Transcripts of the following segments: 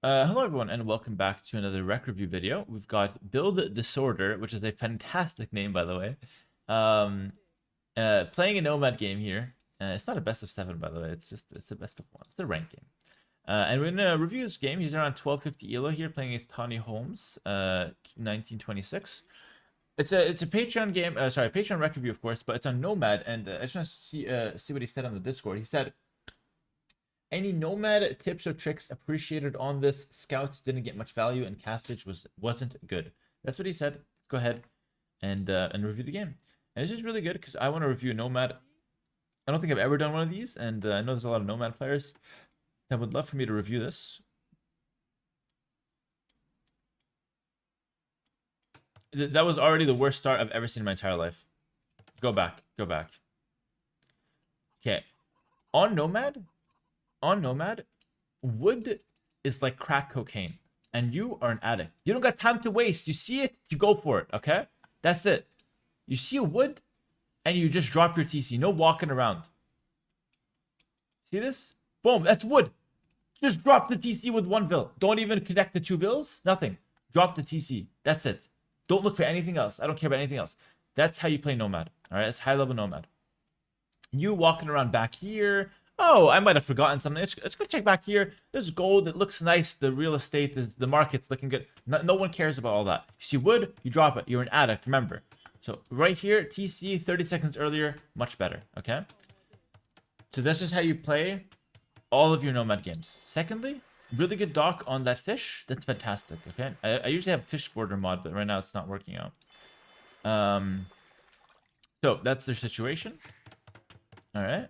Hello everyone and welcome back to another rec review video. We've got Build Disorder, which is a fantastic name by the way. Playing a Nomad game here. It's not a best of 7 by the way, it's a best of 1. It's a rank game. And we're gonna review this game. He's around 1250 elo here playing against Tawny Holmes, 1926. It's a Patreon game, sorry, Patreon rec review of course, but it's on Nomad, and I just want to see what he said on the Discord. He said, any Nomad tips or tricks appreciated on this? Scouts didn't get much value and castage wasn't good. That's what he said. Go ahead and review the game. And it's just really good because I want to review Nomad. I don't think I've ever done one of these, and I know there's a lot of Nomad players that would love for me to review this. That was already the worst start I've ever seen in my entire life. Go back. Okay. On Nomad, wood is like crack cocaine, and you are an addict. You don't got time to waste. You see it, you go for it, okay? That's it. You see a wood, and you just drop your TC. No walking around. See this? Boom, that's wood. Just drop the TC with one vill. Don't even connect the 2 vills. Nothing. Drop the TC. That's it. Don't look for anything else. I don't care about anything else. That's how you play Nomad. All right, that's high level Nomad. You walking around back here. Oh, I might have forgotten something. Let's go check back here. There's gold. It looks nice. The real estate, the market's looking good. No one cares about all that. You see wood, you drop it. You're an addict, remember. So right here, TC 30 seconds earlier, much better, okay? So that's just how you play all of your Nomad games. Secondly, really good dock on that fish. That's fantastic, okay? I usually have fish border mod, but right now it's not working out. So that's their situation. All right.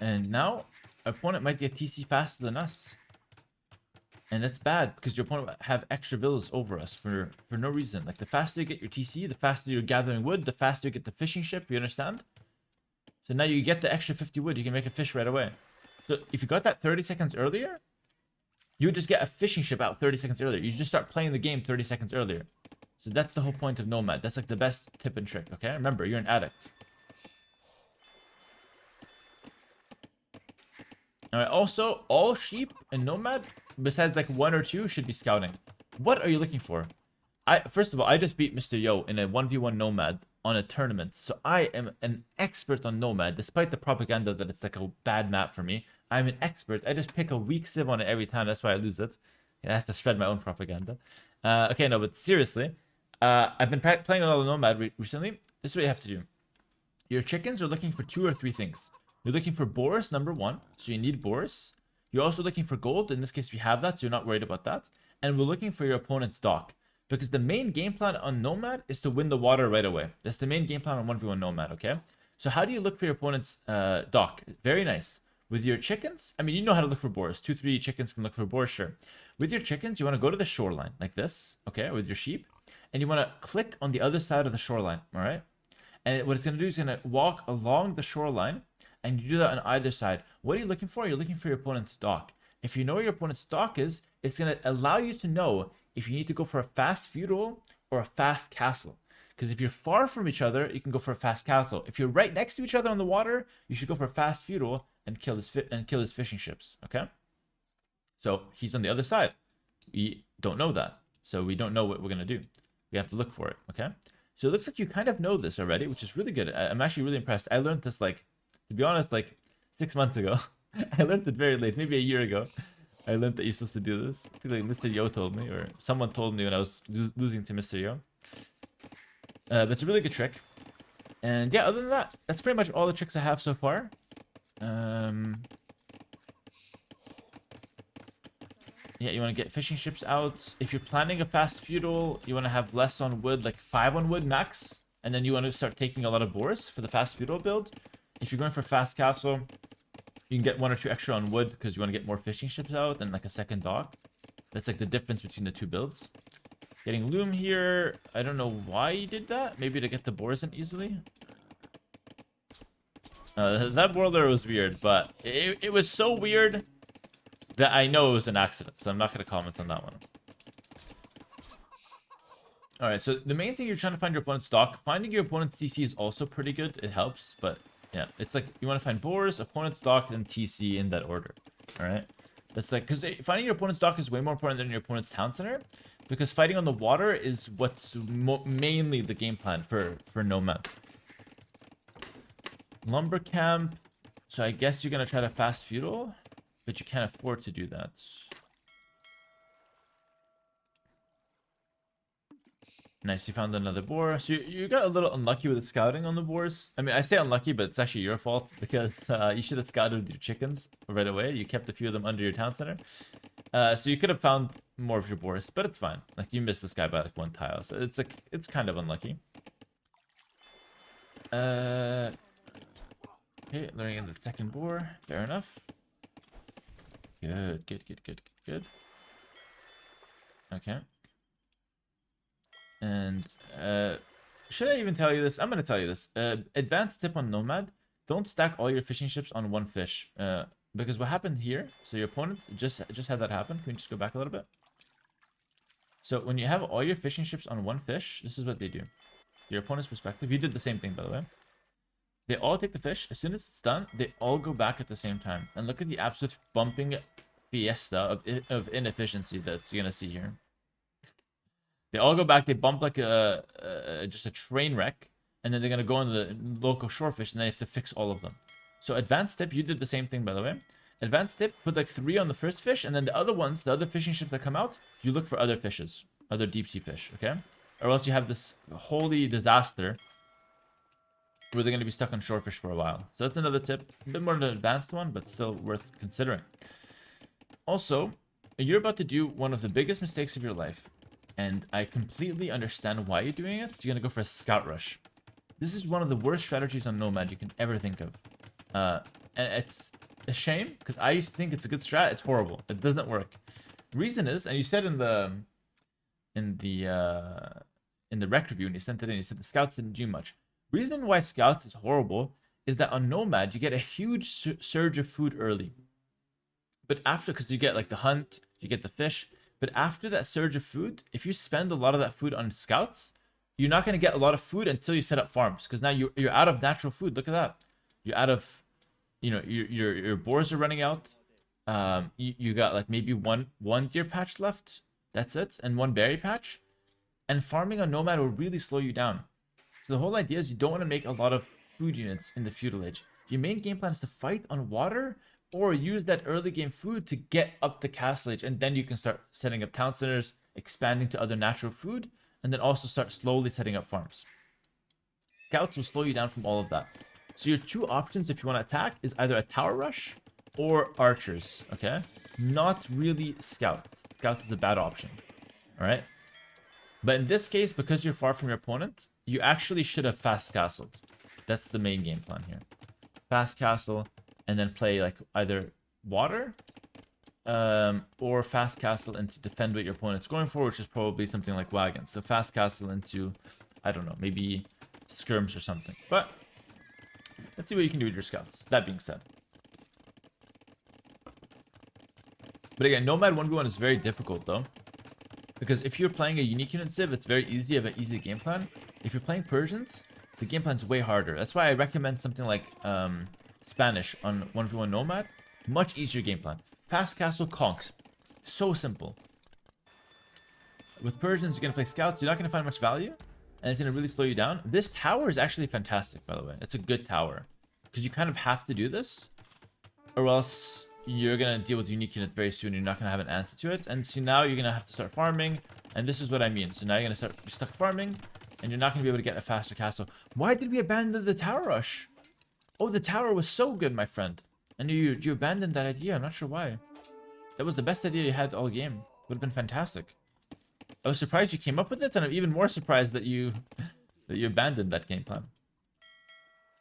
And now, opponent might get TC faster than us. And that's bad, because your opponent might have extra villas over us for no reason. Like, the faster you get your TC, the faster you're gathering wood, the faster you get the fishing ship, you understand? So now you get the extra 50 wood, you can make a fish right away. So if you got that 30 seconds earlier, you would just get a fishing ship out 30 seconds earlier. You just start playing the game 30 seconds earlier. So that's the whole point of Nomad. That's like the best tip and trick, okay? Remember, you're an addict. Alright, also, all sheep in Nomad, besides like 1 or 2, should be scouting. What are you looking for? First of all, I just beat Mr. Yo in a 1v1 Nomad on a tournament. So I am an expert on Nomad, despite the propaganda that it's like a bad map for me. I'm an expert. I just pick a weak civ on it every time. That's why I lose it. I have to spread my own propaganda. Okay, no, but seriously. I've been playing a lot of Nomad recently. This is what you have to do. Your chickens are looking for 2 or 3 things. You're looking for boars, number 1. So you need boars. You're also looking for gold. In this case, we have that, so you're not worried about that. And we're looking for your opponent's dock. Because the main game plan on Nomad is to win the water right away. That's the main game plan on 1v1 Nomad, okay? So how do you look for your opponent's dock? Very nice. With your chickens, I mean, you know how to look for boars. 2-3 chickens can look for boars, sure. With your chickens, you want to go to the shoreline, like this, okay? With your sheep. And you want to click on the other side of the shoreline, all right? And what it's going to do is going to walk along the shoreline. And you do that on either side. What are you looking for? You're looking for your opponent's dock. If you know where your opponent's dock is, it's going to allow you to know if you need to go for a fast feudal or a fast castle. Because if you're far from each other, you can go for a fast castle. If you're right next to each other on the water, you should go for a fast feudal and kill his fishing ships. Okay? So he's on the other side. We don't know that. So we don't know what we're going to do. We have to look for it. Okay? So it looks like you kind of know this already, which is really good. I'm actually really impressed. I learned this like, to be honest, like 6 months ago. I learned it very late, maybe a year ago. I learned that you're supposed to do this. I think like Mr. Yo told me, or someone told me when I was losing to Mr. Yo. But it's a really good trick. And yeah, other than that, that's pretty much all the tricks I have so far. Yeah, you want to get fishing ships out. If you're planning a fast feudal, you want to have less on wood, like 5 on wood max. And then you want to start taking a lot of boars for the fast feudal build. If you're going for fast castle, you can get 1 or 2 extra on wood because you want to get more fishing ships out and like a second dock. That's like the difference between the 2 builds. Getting loom here. I don't know why you did that. Maybe to get the boars in easily. That boiler was weird, but it was so weird that I know it was an accident. So I'm not going to comment on that one. Alright, so the main thing you're trying to find your opponent's dock. Finding your opponent's TC is also pretty good. It helps, but yeah, it's like you want to find boars, opponent's dock, and TC in that order. All right. That's like, because finding your opponent's dock is way more important than your opponent's town center, because fighting on the water is what's mainly the game plan for Nomad. Lumber camp. So I guess you're gonna try to fast feudal, but you can't afford to do that. Nice, you found another boar. So you got a little unlucky with the scouting on the boars. I mean, I say unlucky, but it's actually your fault because you should have scouted your chickens right away. You kept a few of them under your town center. So you could have found more of your boars, but it's fine. Like, you missed this guy by like 1 tile, so it's like, it's kind of unlucky. Okay, learning in the second boar. Fair enough. Good, good, good, good, good. Okay. And should I even tell you this? I'm gonna tell you this. Advanced tip on Nomad: don't stack all your fishing ships on one fish. Because what happened here? So your opponent just had that happen. Can we just go back a little bit? So when you have all your fishing ships on one fish, this is what they do. Your opponent's perspective. You did the same thing, by the way. They all take the fish. As soon as it's done, they all go back at the same time. And look at the absolute bumping fiesta of inefficiency that you're gonna see here. They all go back. They bump like just a train wreck, and then they're gonna go into the local shorefish, and then you have to fix all of them. So advanced tip, you did the same thing, by the way. Advanced tip, put like 3 on the first fish, and then the other ones, the other fishing ships that come out, you look for other fishes, other deep sea fish, okay? Or else you have this holy disaster where they're gonna be stuck on shorefish for a while. So that's another tip, a bit more of an advanced one, but still worth considering. Also, you're about to do one of the biggest mistakes of your life. And I completely understand why you're doing it. You're gonna go for a scout rush. This is one of the worst strategies on Nomad you can ever think of. And it's a shame, because I used to think it's a good strat. It's horrible. It doesn't work. Reason is, and you said in the rec review, and you sent it in, you said the scouts didn't do much. Reason why scouts is horrible is that on Nomad, you get a huge surge of food early. But after, because you get like the hunt, you get the fish, but after that surge of food, if you spend a lot of that food on scouts, you're not going to get a lot of food until you set up farms. Because now you're out of natural food. Look at that. You're out of, you know, your boars are running out. You got like maybe one deer patch left. That's it. And 1 berry patch. And farming on Nomad will really slow you down. So the whole idea is you don't want to make a lot of food units in the feudal age. Your main game plan is to fight on water, or use that early game food to get up to castle age, and then you can start setting up town centers, expanding to other natural food, and then also start slowly setting up farms. Scouts will slow you down from all of that. So your 2 options if you want to attack is either a tower rush or archers, okay? Not really scouts. Scouts is a bad option, all right? But in this case, because you're far from your opponent, you actually should have fast castled. That's the main game plan here. Fast castle, and then play like either water or fast castle into defend what your opponent's going for, which is probably something like wagons. So fast castle into, I don't know, maybe skirms or something. But let's see what you can do with your scouts. That being said. But again, Nomad 1v1 is very difficult though. Because if you're playing a unique unit civ, it's very easy. You have an easy game plan. If you're playing Persians, the game plan's way harder. That's why I recommend something like Spanish on 1v1 Nomad. Much easier game plan. Fast castle conks. So simple. With Persians, you're going to play scouts. You're not going to find much value. And it's going to really slow you down. This tower is actually fantastic, by the way. It's a good tower. Because you kind of have to do this. Or else you're going to deal with unique units very soon. You're not going to have an answer to it. And so now you're going to have to start farming. And this is what I mean. So now you're going to start stuck farming. And you're not going to be able to get a faster castle. Why did we abandon the tower rush? Oh, the tower was so good, my friend. And you abandoned that idea. I'm not sure why. That was the best idea you had all game. Would have been fantastic. I was surprised you came up with it, and I'm even more surprised that you abandoned that game plan.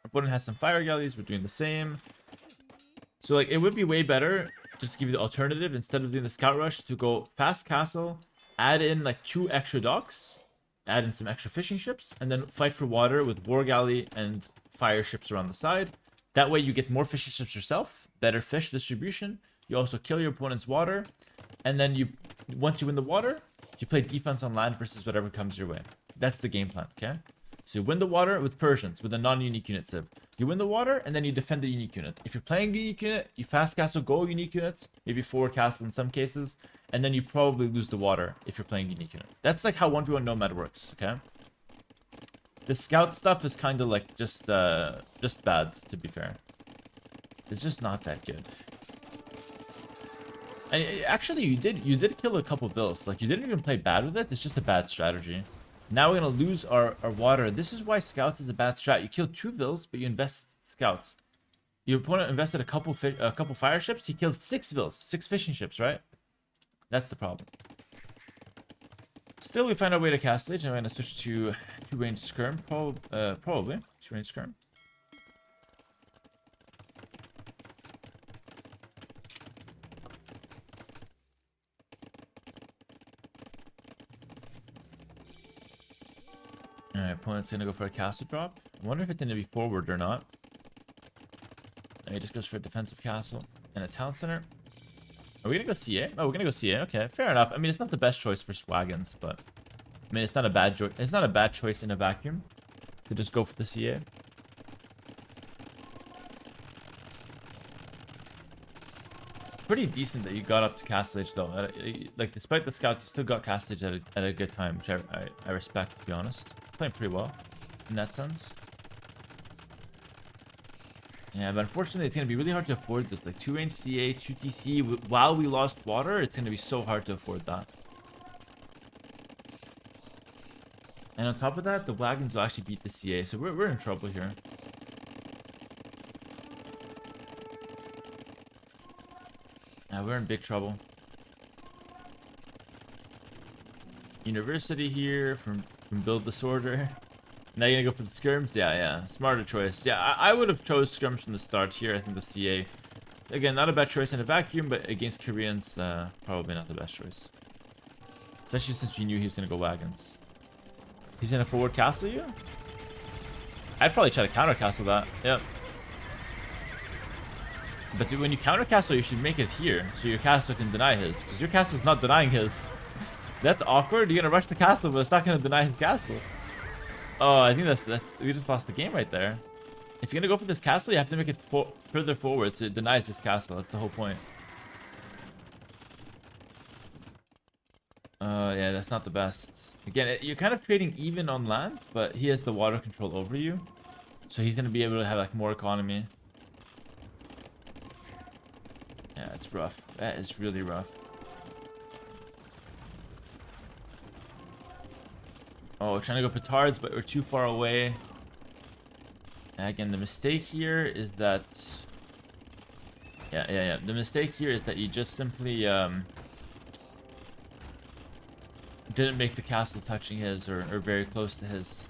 Our opponent has some fire galleys. We're doing the same. So like, it would be way better, just to give you the alternative, instead of doing the scout rush, to go fast castle, add in like 2 extra docks, add in some extra fishing ships, and then fight for water with war galley and fire ships around the side. That way you get more fishing ships yourself, better fish distribution. You also kill your opponent's water, and then once you win the water, you play defense on land versus whatever comes your way. That's the game plan, okay? So you win the water with Persians, with a non-unique unit civ. You win the water, and then you defend the unique unit. If you're playing unique unit, you fast castle, go unique units, maybe forward castle in some cases, and then you probably lose the water if you're playing unique unit. That's like how 1v1 Nomad works, okay? The scout stuff is kind of like just bad, to be fair. It's just not that good. And actually, you did kill a couple bills. Like, you didn't even play bad with it. It's just a bad strategy. Now we're going to lose our water. This is why scouts is a bad strat. You kill 2 vills, but you invest scouts. Your opponent invested a couple fire ships. He killed 6 vills. 6 fishing ships, right? That's the problem. Still, we find our way to Castle Age, and we're going to switch to 2-range skirm. Probably. 2-range skirm. Alright, opponent's gonna go for a castle drop. I wonder if it's gonna be forward or not. He just goes for a defensive castle and a town center. Are we gonna go CA? Oh, we're gonna go CA. Okay, fair enough. I mean, it's not the best choice for Swaggins, but I mean, it's not a bad choice in a vacuum to just go for the CA. Pretty decent that you got up to Castle Age, though. Like, despite the scouts, you still got Castle Age at a good time, which I respect, to be honest. Playing pretty well in that sense. Yeah, but unfortunately, it's going to be really hard to afford this. Like, 2-range CA, 2 TC, while we lost water, it's going to be so hard to afford that. And on top of that, the wagons will actually beat the CA, so we're in trouble here. Yeah, we're in big trouble. University here from Build Disorder. Now you're gonna go for the skirms? Yeah. Smarter choice. Yeah, I would have chose skirms from the start here. I think the CA. Again, not a bad choice in a vacuum, but against Koreans, probably not the best choice. Especially since we knew he was gonna go wagons. He's gonna forward castle you? I'd probably try to counter castle that. Yep. But when you counter castle, you should make it here, so your castle can deny his. Because your castle's not denying his. That's awkward. You're gonna rush the castle, but it's not gonna deny his castle. Oh, I think that we just lost the game right there. If you're gonna go for this castle, you have to make it further forward, so it denies his castle. That's the whole point. Yeah, that's not the best. Again, you're kind of trading even on land, but he has the water control over you, so he's gonna be able to have like more economy. Yeah, it's rough. That is really rough. Oh, we're trying to go petards, but we're too far away. And again, the mistake here is that... Yeah. The mistake here is that you just simply didn't make the castle touching his or very close to his.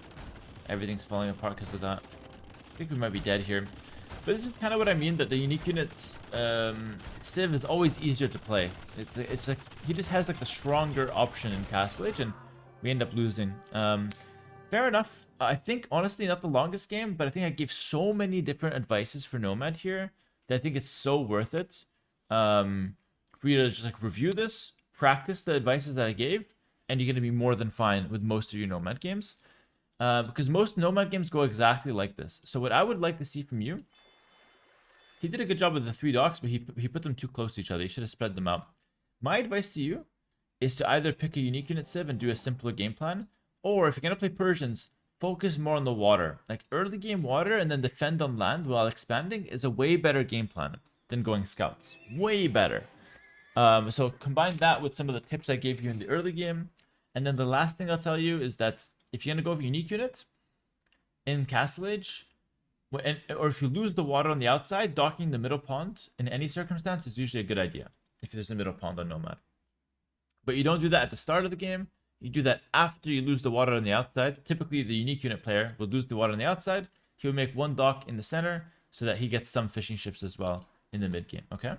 Everything's falling apart because of that. I think we might be dead here. But this is kind of what I mean, that the unique units Civ is always easier to play. It's like he just has like the stronger option in Castle Age, and we end up losing. Fair enough. I think honestly not the longest game, but I think I gave so many different advices for Nomad here that I think it's so worth it for you to just like review this, practice the advices that I gave, and you're gonna be more than fine with most of your Nomad games. Because most Nomad games go exactly like this. So what I would like to see from you, he did a good job with the 3 docks, but he put them too close to each other. He should have spread them out. My advice to you is to either pick a unique unit civ and do a simpler game plan, or if you're going to play Persians, focus more on the water. Like early game water and then defend on land while expanding is a way better game plan than going scouts. Way better. So combine that with some of the tips I gave you in the early game. And then the last thing I'll tell you is that if you're going to go with unique unit in Castle Age, or if you lose the water on the outside, docking the middle pond in any circumstance is usually a good idea if there's a middle pond on Nomad. But you don't do that at the start of the game. You do that after you lose the water on the outside. Typically, the unique unit player will lose the water on the outside. He will make 1 dock in the center so that he gets some fishing ships as well in the mid game. Okay.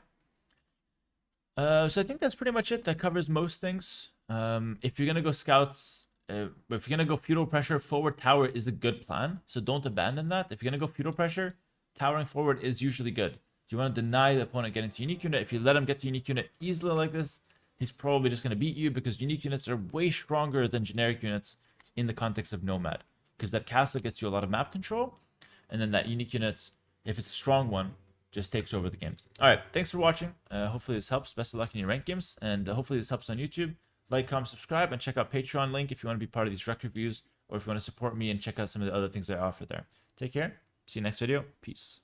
So I think that's pretty much it. That covers most things. If you're gonna go scouts. If you're going to go feudal pressure, forward tower is a good plan. So don't abandon that. If you're going to go feudal pressure, towering forward is usually good. You want to deny the opponent getting to unique unit. If you let him get to unique unit easily like this, he's probably just going to beat you because unique units are way stronger than generic units in the context of Nomad. Because that castle gets you a lot of map control. and then that unique unit, if it's a strong one, just takes over the game. All right, thanks for watching. Hopefully this helps. Best of luck in your rank games, and hopefully this helps on YouTube. Like, comment, subscribe, and check out Patreon link if you want to be part of these rec reviews, or if you want to support me and check out some of the other things I offer there. Take care. See you next video. Peace.